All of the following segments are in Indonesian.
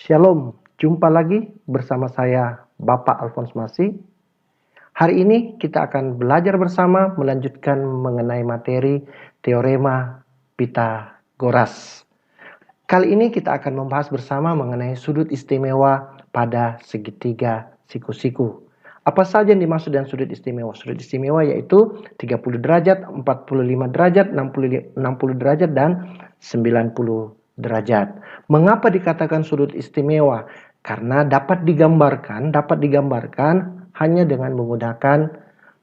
Shalom, jumpa lagi bersama saya Bapak Alphonse Masih. Hari ini kita akan belajar bersama melanjutkan mengenai materi teorema Pythagoras. Kali ini kita akan membahas bersama mengenai sudut istimewa pada segitiga siku-siku. Apa saja yang dimaksud dengan sudut istimewa? Sudut istimewa yaitu 30 derajat, 45 derajat, 60 derajat, dan 90 derajat. Mengapa dikatakan sudut istimewa? Karena dapat digambarkan hanya dengan menggunakan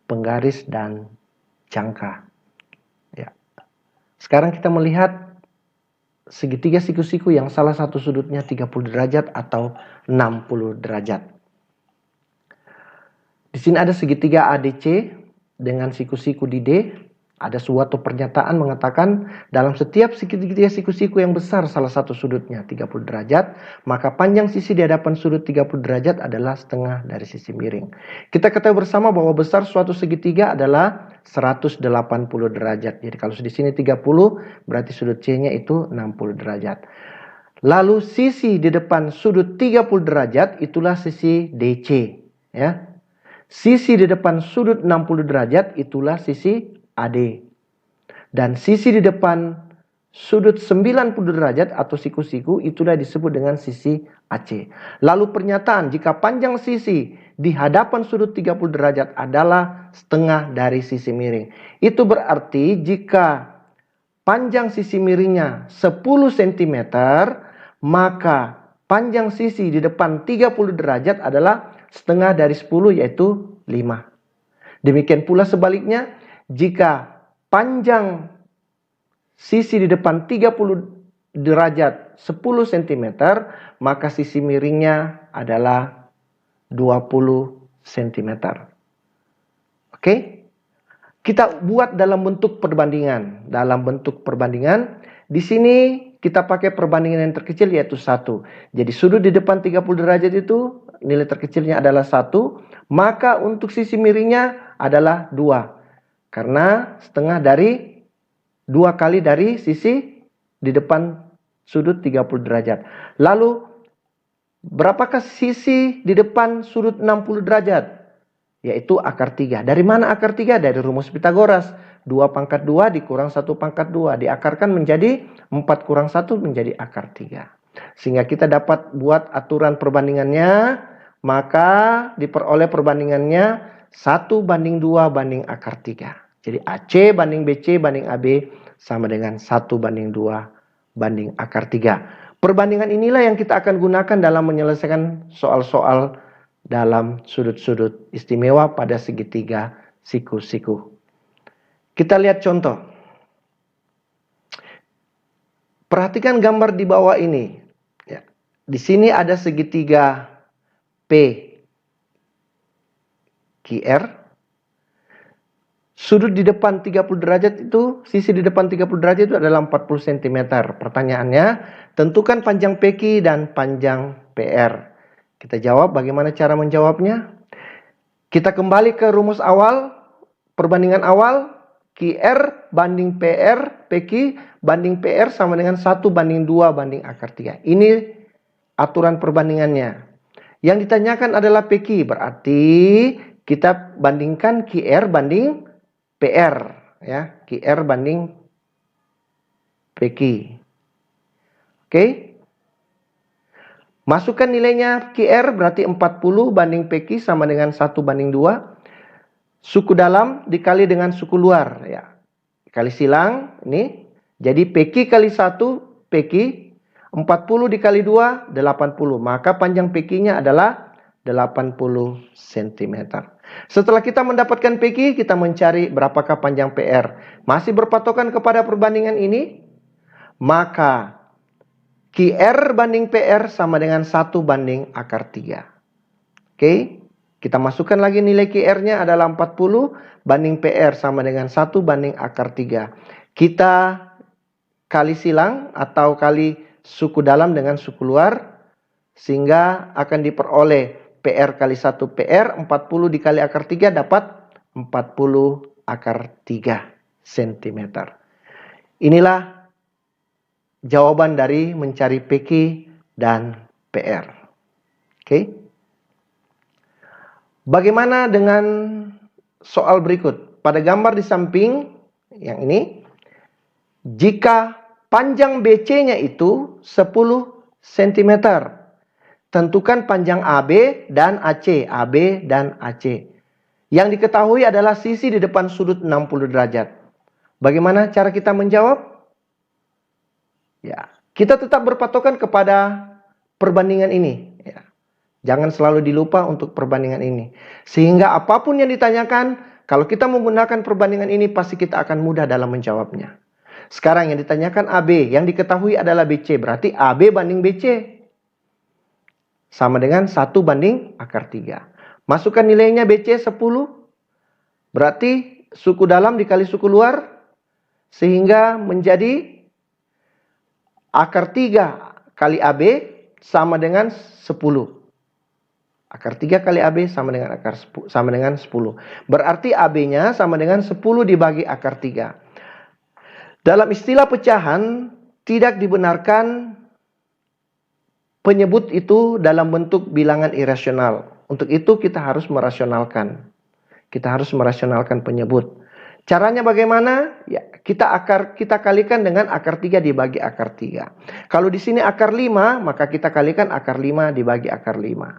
penggaris dan jangka. Ya. Sekarang kita melihat segitiga siku-siku yang salah satu sudutnya 30 derajat atau 60 derajat. Di sini ada segitiga ADC dengan siku-siku di D. Ada suatu pernyataan mengatakan dalam setiap segitiga siku-siku yang besar salah satu sudutnya 30 derajat, maka panjang sisi di hadapan sudut 30 derajat adalah setengah dari sisi miring. Kita ketahui bersama bahwa besar suatu segitiga adalah 180 derajat. Jadi kalau di sini 30, berarti sudut C-nya itu 60 derajat. Lalu sisi di depan sudut 30 derajat itulah sisi DC, ya. Sisi di depan sudut 60 derajat itulah sisi AD. Dan sisi di depan sudut 90 derajat atau siku-siku itulah disebut dengan sisi AC. Lalu pernyataan jika panjang sisi di hadapan sudut 30 derajat adalah setengah dari sisi miring. Itu berarti jika panjang sisi miringnya 10 cm, maka panjang sisi di depan 30 derajat adalah setengah dari 10, yaitu 5. Demikian pula sebaliknya, jika panjang sisi di depan 30 derajat 10 cm, maka sisi miringnya adalah 20 cm. Oke? Kita buat dalam bentuk perbandingan. Di sini kita pakai perbandingan yang terkecil yaitu 1. Jadi sudut di depan 30 derajat itu nilai terkecilnya adalah 1. Maka untuk sisi miringnya adalah 2. Karena setengah dari 2 kali dari sisi di depan sudut 30 derajat. Lalu berapakah sisi di depan sudut 60 derajat? Yaitu akar 3. Dari mana akar 3? Dari rumus Pythagoras. 2/2 dikurang 1/2 diakarkan menjadi 4 kurang 1 menjadi akar 3. Sehingga kita dapat buat aturan perbandingannya, maka diperoleh perbandingannya 1/2 banding akar 3. Jadi AC banding BC banding AB sama dengan 1/2 banding akar 3. Perbandingan inilah yang kita akan gunakan dalam menyelesaikan soal-soal dalam sudut-sudut istimewa pada segitiga siku-siku. Kita lihat contoh. Perhatikan gambar di bawah ini. Ya. Di sini ada segitiga PQR. Sudut di depan 30 derajat itu, sisi di depan 30 derajat itu adalah 40 cm. Pertanyaannya, tentukan panjang PQ dan panjang PR. Kita jawab, bagaimana cara menjawabnya? Kita kembali ke rumus awal, perbandingan awal. QR banding PR, PQ banding PR sama dengan 1/2 banding akar 3. Ini aturan perbandingannya. Yang ditanyakan adalah PQ, berarti kita bandingkan QR banding PR, ya. QR banding PQ. Oke. Masukkan nilainya QR berarti 40 banding PQ sama dengan 1/2. Suku dalam dikali dengan suku luar, ya. Kali silang ini. Jadi PQ kali 1 PQ, 40 dikali 2 80. Maka panjang PQ-nya adalah 80 cm. Setelah kita mendapatkan PQ, kita mencari berapakah panjang PR. Masih berpatokan kepada perbandingan ini, maka QR banding PR sama dengan 1 banding akar 3. Oke. Kita masukkan lagi nilai QR-nya adalah 40 banding PR sama dengan 1 banding akar 3. Kita kali silang atau kali suku dalam dengan suku luar, sehingga akan diperoleh PR kali 1 PR, 40 dikali akar 3 dapat 40 akar 3 cm. Inilah jawaban dari mencari PQ dan PR. Oke. Bagaimana dengan soal berikut? Pada gambar di samping yang ini, jika panjang BC-nya itu 10 cm, tentukan panjang AB dan AC. AB dan AC. Yang diketahui adalah sisi di depan sudut 60 derajat. Bagaimana cara kita menjawab? Ya, kita tetap berpatokan kepada perbandingan ini. Ya. Jangan selalu dilupa untuk perbandingan ini. Sehingga apapun yang ditanyakan, kalau kita menggunakan perbandingan ini, pasti kita akan mudah dalam menjawabnya. Sekarang yang ditanyakan AB, yang diketahui adalah BC. Berarti AB banding BC. Sama dengan 1 banding akar 3. Masukkan nilainya BC 10. Berarti suku dalam dikali suku luar. Sehingga menjadi akar 3 kali AB sama dengan 10. Akar 3 kali AB sama dengan 10. Berarti AB-nya sama dengan 10 dibagi akar 3. Dalam istilah pecahan, tidak dibenarkan penyebut itu dalam bentuk bilangan irasional. Untuk itu kita harus merasionalkan. Kita harus merasionalkan penyebut. Caranya bagaimana? Ya, kita kalikan dengan akar 3 dibagi akar 3. Kalau di sini akar 5, maka kita kalikan akar 5 dibagi akar 5.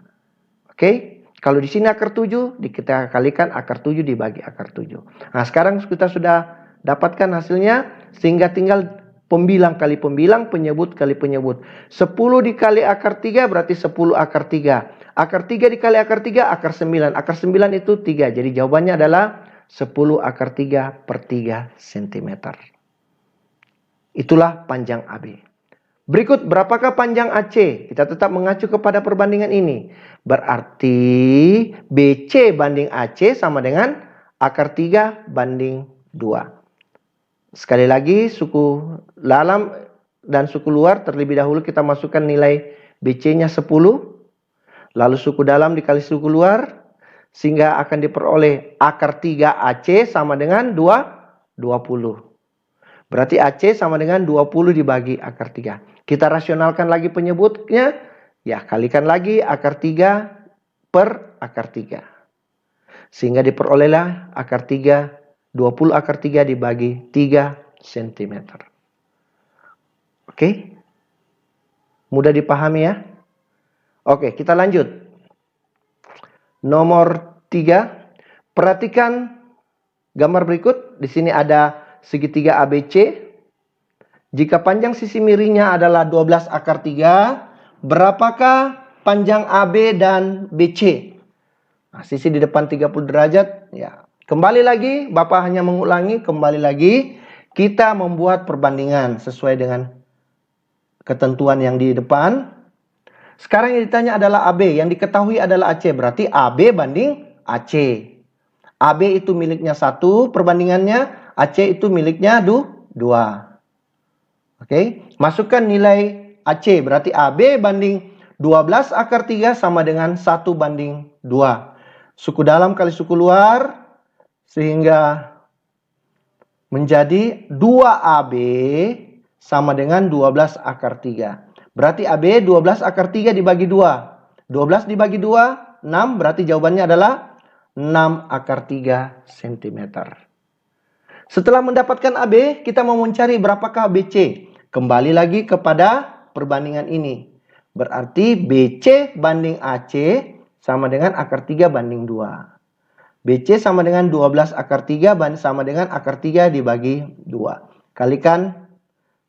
Oke? Kalau di sini akar 7, kita kalikan akar 7 dibagi akar 7. Nah, sekarang kita sudah dapatkan hasilnya, sehingga tinggal pembilang kali pembilang, penyebut kali penyebut. 10 dikali akar 3 berarti 10 akar 3. Akar 3 dikali akar 3, akar 9. Akar 9 itu 3. Jadi jawabannya adalah 10 akar 3 per 3 cm. Itulah panjang AB. Berikut, berapakah panjang AC? Kita tetap mengacu kepada perbandingan ini. Berarti BC banding AC sama dengan akar 3 banding 2. Sekali lagi, suku dalam dan suku luar terlebih dahulu kita masukkan nilai BC-nya 10. Lalu suku dalam dikali suku luar. Sehingga akan diperoleh akar 3 AC sama dengan 20. Berarti AC sama dengan 20 dibagi akar 3. Kita rasionalkan lagi penyebutnya. Ya, kalikan lagi akar 3 per akar 3. Sehingga diperolehlah akar 3. 20 akar 3 dibagi 3 cm. Oke? Mudah dipahami ya? Oke, kita lanjut. Nomor 3. Perhatikan gambar berikut. Di sini ada segitiga ABC. Jika panjang sisi miringnya adalah 12 akar 3, berapakah panjang AB dan BC? Nah, sisi di depan 30 derajat, ya. Kembali lagi, Bapak hanya mengulangi, kembali lagi, kita membuat perbandingan sesuai dengan ketentuan yang di depan. Sekarang yang ditanya adalah AB, yang diketahui adalah AC, berarti AB banding AC. AB itu miliknya 1, perbandingannya, AC itu miliknya 2. Oke, masukkan nilai AC, berarti AB banding 12 akar 3 sama dengan 1 banding 2. Suku dalam kali suku luar, sehingga menjadi 2AB sama dengan 12 akar 3. Berarti AB 12 akar 3 dibagi 2. 12 dibagi 2, 6. Berarti jawabannya adalah 6 akar 3 cm. Setelah mendapatkan AB, kita mau mencari berapakah BC. Kembali lagi kepada perbandingan ini. Berarti BC banding AC sama dengan akar 3 banding 2. BC sama dengan 12 akar 3 sama dengan akar 3 dibagi 2. Kalikan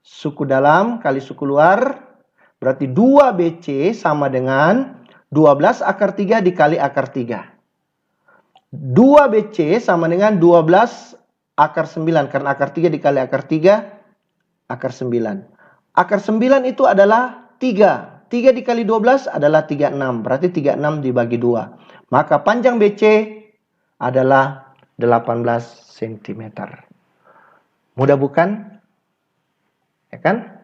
suku dalam kali suku luar. Berarti 2BC sama dengan 12 akar 3 dikali akar 3. 2BC sama dengan 12 akar 9. Karena akar 3 dikali akar 3, akar 9. Akar 9 itu adalah 3. 3 dikali 12 adalah 36. Berarti 36 dibagi 2. Maka panjang BC adalah 18 cm. Mudah bukan? Ya kan?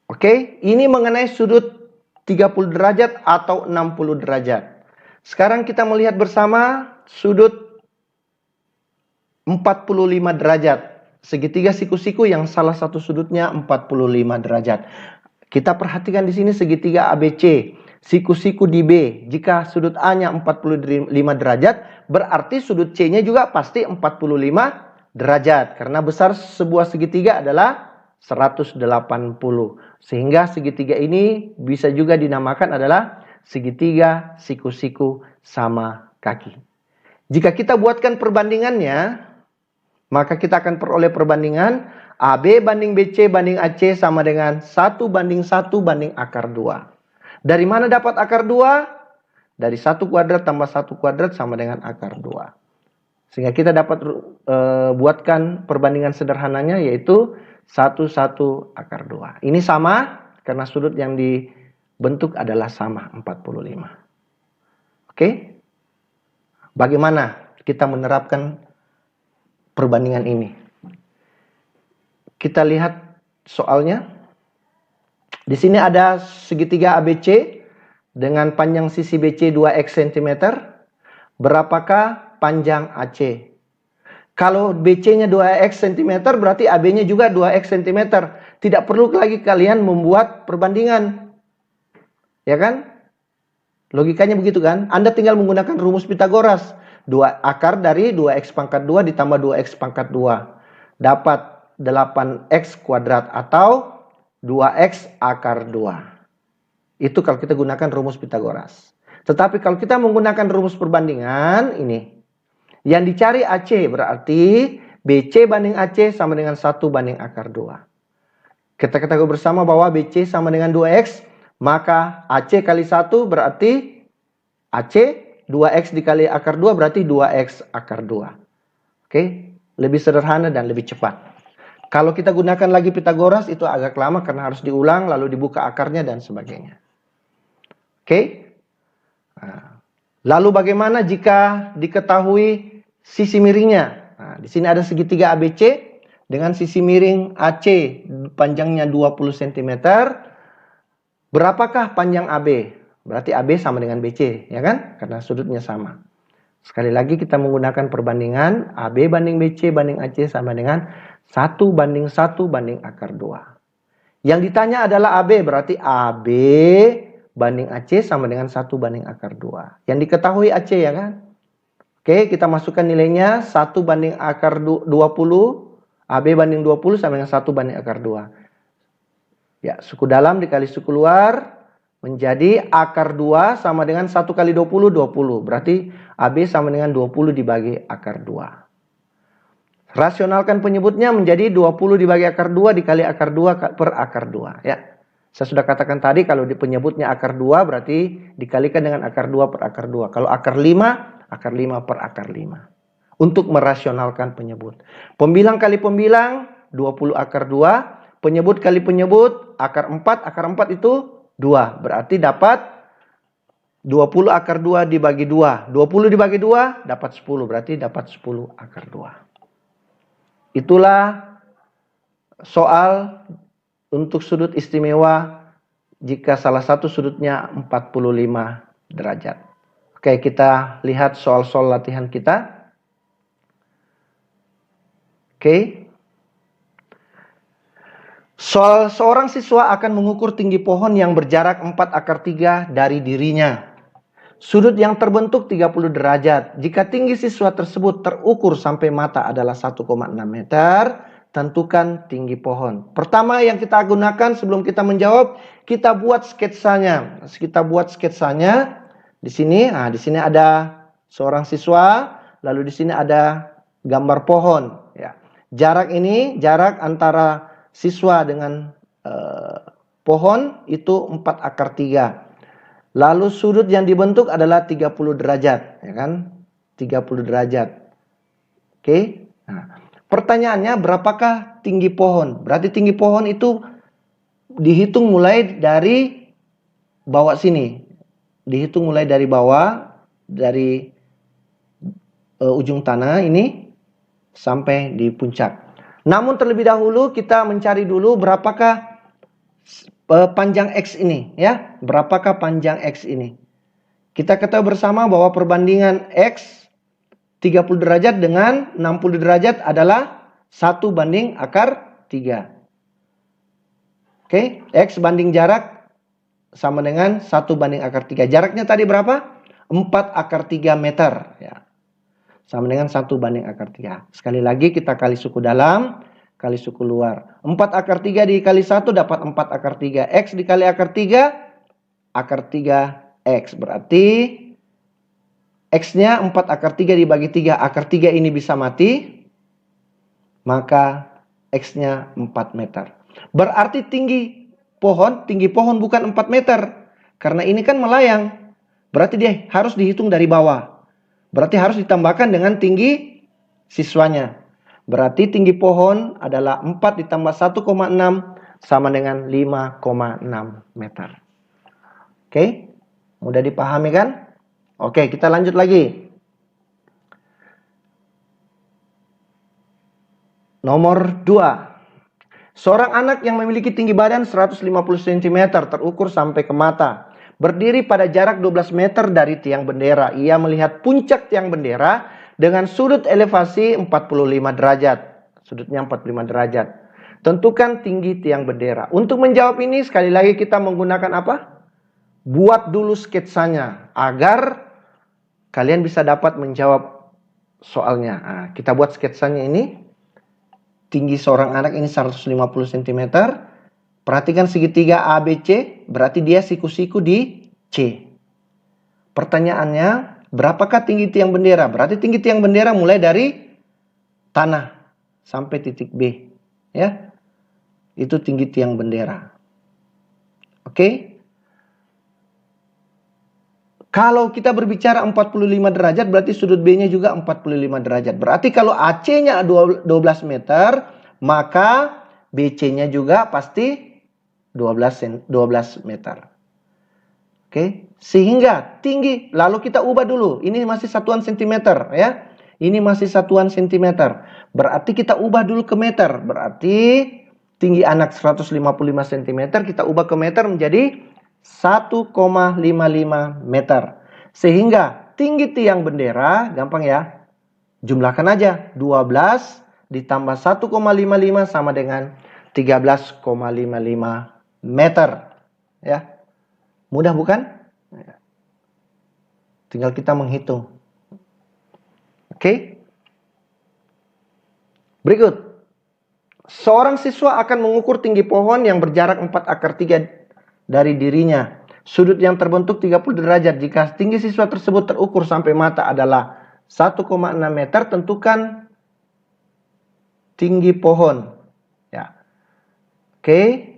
Oke, ini mengenai sudut 30 derajat atau 60 derajat. Sekarang kita melihat bersama sudut 45 derajat. Segitiga siku-siku yang salah satu sudutnya 45 derajat. Kita perhatikan di sini segitiga ABC. Siku-siku di B. Jika sudut A-nya 45 derajat, berarti sudut C-nya juga pasti 45 derajat. Karena besar sebuah segitiga adalah 180. Sehingga segitiga ini bisa juga dinamakan adalah segitiga siku-siku sama kaki. Jika kita buatkan perbandingannya, maka kita akan peroleh perbandingan AB banding BC banding AC sama dengan 1:1 banding akar 2. Dari mana dapat akar 2? Dari 1 kuadrat tambah 1 kuadrat sama dengan akar 2. Sehingga kita dapat buatkan perbandingan sederhananya yaitu 1 akar 2. Ini sama karena sudut yang dibentuk adalah sama 45. Oke? Bagaimana kita menerapkan perbandingan ini? Kita lihat soalnya. Di sini ada segitiga ABC dengan panjang sisi BC 2x cm. Berapakah panjang AC? Kalau BC-nya 2x cm berarti AB-nya juga 2x cm. Tidak perlu lagi kalian membuat perbandingan. Ya kan? Logikanya begitu kan? Anda tinggal menggunakan rumus Pitagoras. 2 akar dari 2x pangkat 2 ditambah 2x pangkat 2. Dapat 8x kuadrat atau 2x akar 2. Itu kalau kita gunakan rumus Pitagoras. Tetapi kalau kita menggunakan rumus perbandingan ini. Yang dicari AC berarti BC banding AC sama dengan 1 banding akar 2. Kita ketahui bersama bahwa BC sama dengan 2x. Maka AC kali 1 berarti AC. 2x dikali akar 2 berarti 2x akar 2. Oke. Lebih sederhana dan lebih cepat. Kalau kita gunakan lagi Pitagoras itu agak lama karena harus diulang lalu dibuka akarnya dan sebagainya. Oke. Nah, lalu bagaimana jika diketahui sisi miringnya? Nah, di sini ada segitiga ABC dengan sisi miring AC panjangnya 20 cm. Berapakah panjang AB? Berarti AB sama dengan BC, ya kan? Karena sudutnya sama. Sekali lagi kita menggunakan perbandingan AB banding BC banding AC sama dengan 1:1 banding akar 2. Yang ditanya adalah AB, berarti AB banding AC sama dengan 1 banding akar 2. Yang diketahui AC ya kan? Oke, kita masukkan nilainya 1 banding akar 20, AB banding 20 sama dengan 1 banding akar 2. Ya, suku dalam dikali suku luar menjadi akar 2 sama dengan 1 kali 20, 20. Berarti AB sama dengan 20 dibagi akar 2. Rasionalkan penyebutnya menjadi 20 dibagi akar 2 dikali akar 2 per akar 2. Ya, saya sudah katakan tadi kalau di penyebutnya akar 2 berarti dikalikan dengan akar 2 per akar 2. Kalau akar 5 per akar 5. Untuk merasionalkan penyebut. Pembilang kali pembilang 20 akar 2. Penyebut kali penyebut akar 4 itu 2. Berarti dapat 20 akar 2 dibagi 2. 20 dibagi 2 dapat 10. Berarti dapat 10 akar 2. Itulah soal untuk sudut istimewa jika salah satu sudutnya 45 derajat. Oke, kita lihat soal-soal latihan kita. Oke. Soal seorang siswa akan mengukur tinggi pohon yang berjarak 4 akar 3 dari dirinya. Sudut yang terbentuk 30 derajat. Jika tinggi siswa tersebut terukur sampai mata adalah 1,6 meter, tentukan tinggi pohon. Pertama yang kita gunakan sebelum kita menjawab, kita buat sketsanya. Di sini, di sini ada seorang siswa, lalu di sini ada gambar pohon. Ya. Jarak ini, jarak antara siswa dengan pohon itu 4 akar 3. Lalu sudut yang dibentuk adalah 30 derajat, ya kan? 30 derajat. Oke. Nah, pertanyaannya berapakah tinggi pohon? Berarti tinggi pohon itu dihitung mulai dari bawah sini. Dihitung mulai dari bawah, dari ujung tanah ini sampai di puncak. Namun terlebih dahulu kita mencari dulu berapakah panjang X ini, ya. Berapakah panjang X ini? Kita ketahui bersama bahwa perbandingan X 30 derajat dengan 60 derajat adalah 1 banding akar 3. Oke, X banding jarak sama dengan 1 banding akar 3. Jaraknya tadi berapa? 4 akar 3 meter. Ya. Sama dengan 1 banding akar 3. Sekali lagi kita kali suku dalam, kali suku luar. 4 akar 3 dikali 1 dapat 4 akar 3. X dikali akar 3, akar 3 X. Berarti X-nya 4 akar 3 dibagi 3. Akar 3 ini bisa mati. Maka X-nya 4 meter. Berarti tinggi pohon bukan 4 meter. Karena ini kan melayang. Berarti dia harus dihitung dari bawah. Berarti harus ditambahkan dengan tinggi siswanya. Berarti tinggi pohon adalah 4 ditambah 1,6 sama dengan 5,6 meter. Oke, mudah dipahami kan? Oke, kita lanjut lagi. Nomor 2. Seorang anak yang memiliki tinggi badan 150 cm terukur sampai ke mata. Berdiri pada jarak 12 meter dari tiang bendera. Ia melihat puncak tiang bendera dengan sudut elevasi 45 derajat. Sudutnya 45 derajat. Tentukan tinggi tiang bendera. Untuk menjawab ini sekali lagi kita menggunakan apa? Buat dulu sketsanya agar kalian bisa dapat menjawab soalnya. Nah, kita buat sketsanya ini. Tinggi seorang anak ini 150 cm. Perhatikan segitiga ABC, berarti dia siku-siku di C. Pertanyaannya, berapakah tinggi tiang bendera? Berarti tinggi tiang bendera mulai dari tanah sampai titik B. Ya, itu tinggi tiang bendera. Oke. Kalau kita berbicara 45 derajat, berarti sudut B-nya juga 45 derajat. Berarti kalau AC-nya 12 meter, maka BC-nya juga pasti 12 meter. Oke, sehingga tinggi, lalu kita ubah dulu. Ini masih satuan sentimeter ya. Ini masih satuan sentimeter. Berarti kita ubah dulu ke meter. Berarti tinggi anak 155 cm, kita ubah ke meter menjadi 1,55 meter. Sehingga tinggi tiang bendera, gampang ya. Jumlahkan aja. 12 ditambah 1,55 sama dengan 13,55 meter. Ya. Mudah bukan? Tinggal kita menghitung. Oke. Berikut. Seorang siswa akan mengukur tinggi pohon yang berjarak 4 akar 3 dari dirinya. Sudut yang terbentuk 30 derajat. Jika tinggi siswa tersebut terukur sampai mata adalah 1,6 meter, tentukan tinggi pohon. Ya. Oke.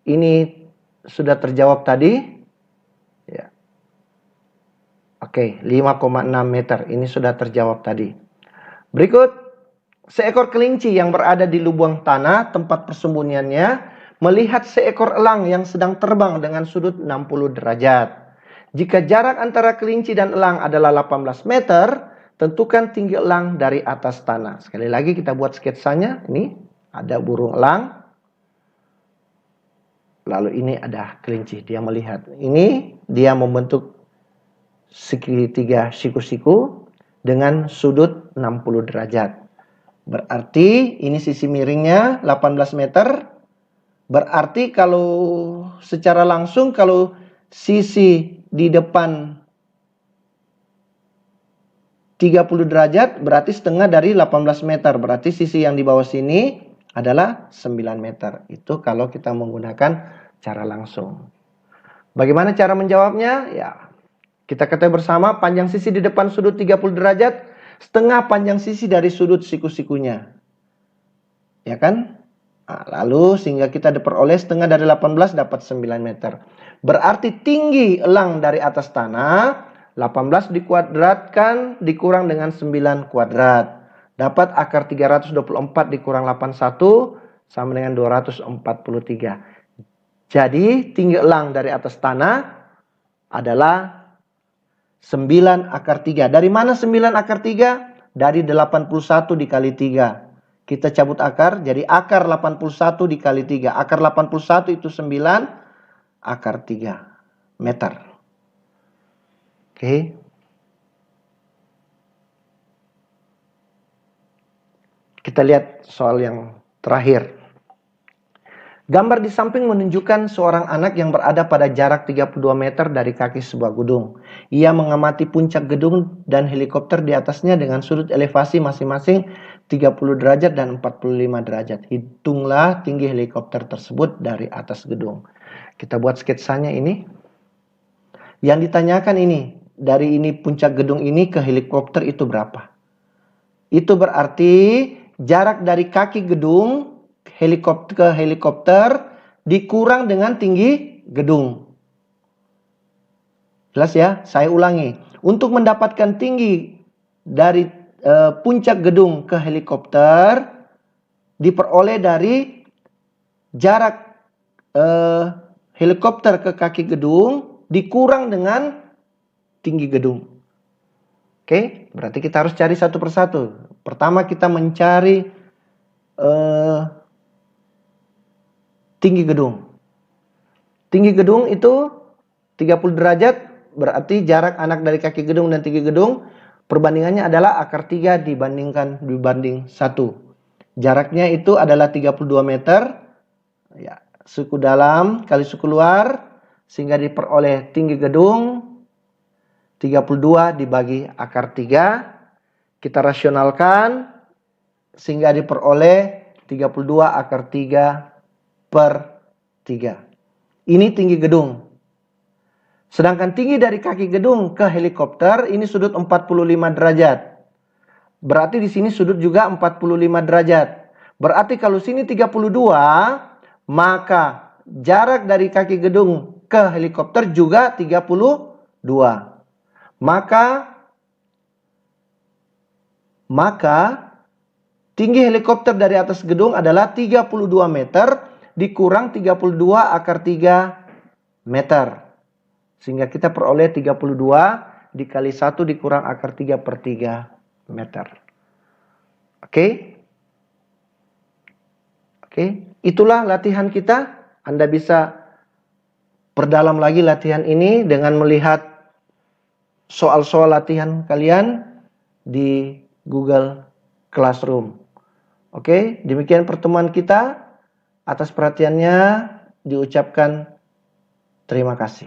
Ini sudah terjawab tadi. Ya. Oke, 5,6 meter. Ini sudah terjawab tadi. Berikut. Seekor kelinci yang berada di lubang tanah tempat persembunyiannya melihat seekor elang yang sedang terbang dengan sudut 60 derajat. Jika jarak antara kelinci dan elang adalah 18 meter, tentukan tinggi elang dari atas tanah. Sekali lagi kita buat sketsanya. Ini ada burung elang. Lalu ini ada kelinci, dia melihat. Ini dia membentuk segitiga siku-siku dengan sudut 60 derajat. Berarti ini sisi miringnya 18 meter. Berarti kalau secara langsung kalau sisi di depan 30 derajat berarti setengah dari 18 meter. Berarti sisi yang di bawah sini adalah 9 meter. Itu kalau kita menggunakan cara langsung. Bagaimana cara menjawabnya? Ya, kita ketahui bersama panjang sisi di depan sudut 30 derajat setengah panjang sisi dari sudut siku-sikunya. Ya kan? Nah, lalu sehingga kita diperoleh setengah dari 18 dapat 9 meter. Berarti tinggi elang dari atas tanah 18 dikuadratkan dikurang dengan 9 kuadrat. Dapat akar 324 dikurang 81 sama dengan 243. Jadi tinggi elang dari atas tanah adalah 9 akar 3. Dari mana 9 akar 3? Dari 81 dikali 3. Kita cabut akar, jadi akar 81 dikali 3. Akar 81 itu 9, akar 3 meter. Oke. Kita lihat soal yang terakhir. Gambar di samping menunjukkan seorang anak yang berada pada jarak 32 meter dari kaki sebuah gedung. Ia mengamati puncak gedung dan helikopter di atasnya dengan sudut elevasi masing-masing 30 derajat dan 45 derajat. Hitunglah tinggi helikopter tersebut dari atas gedung. Kita buat sketsanya ini. Yang ditanyakan ini, dari ini puncak gedung ini ke helikopter itu berapa? Itu berarti jarak dari kaki gedung ke helikopter dikurang dengan tinggi gedung. Jelas ya? Saya ulangi. Untuk mendapatkan tinggi dari puncak gedung ke helikopter diperoleh dari jarak helikopter ke kaki gedung dikurang dengan tinggi gedung. Oke, berarti kita harus cari satu persatu. Pertama kita mencari tinggi gedung. Tinggi gedung itu 30 derajat, berarti jarak anak dari kaki gedung dan tinggi gedung perbandingannya adalah akar 3 dibanding 1. Jaraknya itu adalah 32 meter. Ya, suku dalam kali suku luar sehingga diperoleh tinggi gedung 32 dibagi akar 3. Kita rasionalkan sehingga diperoleh 32 akar 3 per 3. Ini tinggi gedung. Sedangkan tinggi dari kaki gedung ke helikopter ini sudut 45 derajat. Berarti di sini sudut juga 45 derajat. Berarti kalau sini 32, maka jarak dari kaki gedung ke helikopter juga 32. Maka tinggi helikopter dari atas gedung adalah 32 meter dikurang 32 akar 3 meter. Sehingga kita peroleh 32 dikali 1 dikurang akar 3 per 3 meter. Oke? Oke, itulah latihan kita. Anda bisa perdalam lagi latihan ini dengan melihat soal-soal latihan kalian di Google Classroom. Oke, demikian pertemuan kita. Atas perhatiannya diucapkan terima kasih.